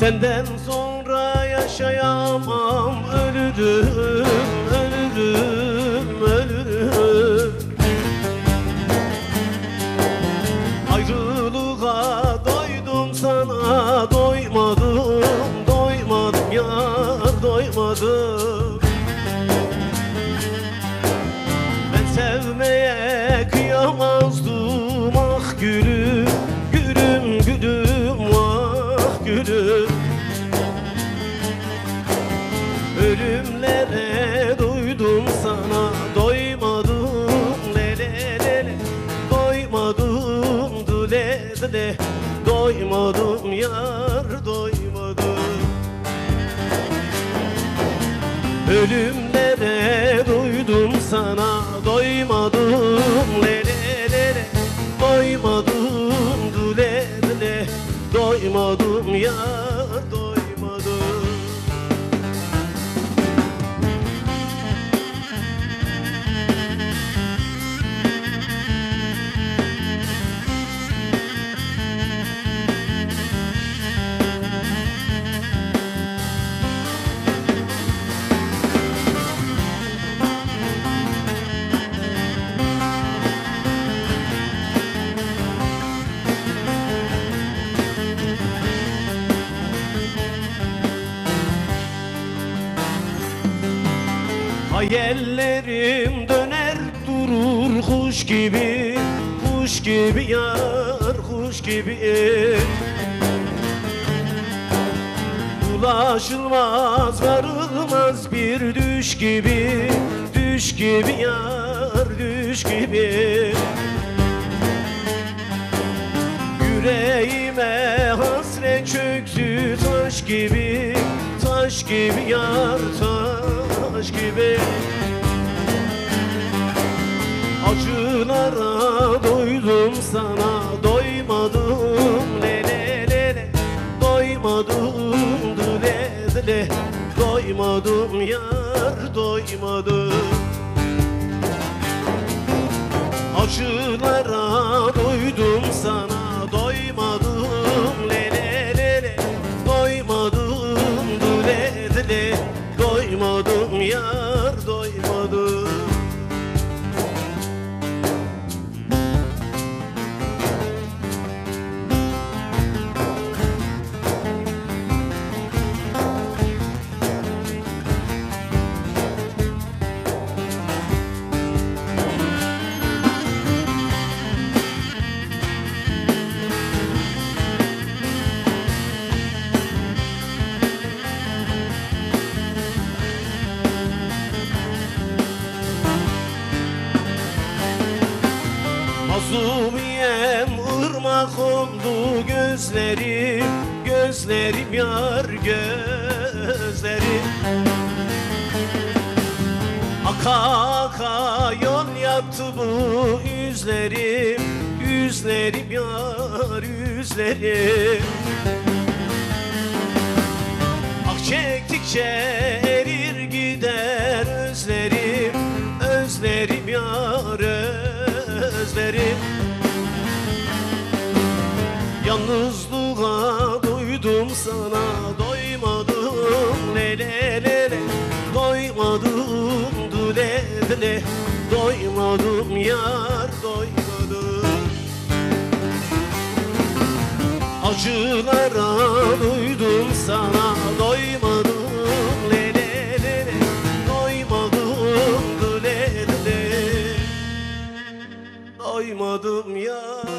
Senden sonra yaşayamam, ölürüm, ölürüm, ölürüm. Ayrılığa doydum, sana doymadım, doymadım yar, doymadım. Ben sevmeye kıyamazdım, ah gülüm, gülüm, gülüm, ah gülüm. Ölümlere duydum, sana doymadım, lele lele, doymadım, dule dile, doymadım yar, doymadım. Ölümlere duydum, sana doymadım, lele lele, doymadım, dule dile, doymadım yar, doymadım. Hayallerim döner durur kuş gibi, kuş gibi yar, kuş gibi. Ulaşılmaz, varılmaz bir düş gibi, düş gibi yar, düş gibi. Yüreğime hasret çöktü taş gibi, taş gibi yar, taş gibi. Acılara doydum, sana doymadım, lele lele, doymadım, dile dile, doymadım yar, doymadım. Acılara doydum, sana doymadım, lele lele, doymadım, dile dile, doymadım yar, doymadım. Mazlumiyem ırmak oldu gözlerim, gözlerim yar, gözlerim. Aka aka yol yaptı bu yüzlerim, yüzlerim yar, yüzlerim. Ah çektikçe erir gider özlerim, özlerim yar, özlerim. Yalnızlığa doydum, sana doymadım, lele lele, doymadım, dule dile, doymadım yar, doymadım. Acılara doydum, sana doymadım, lele lele, doymadım, dule dile, doymadım yar.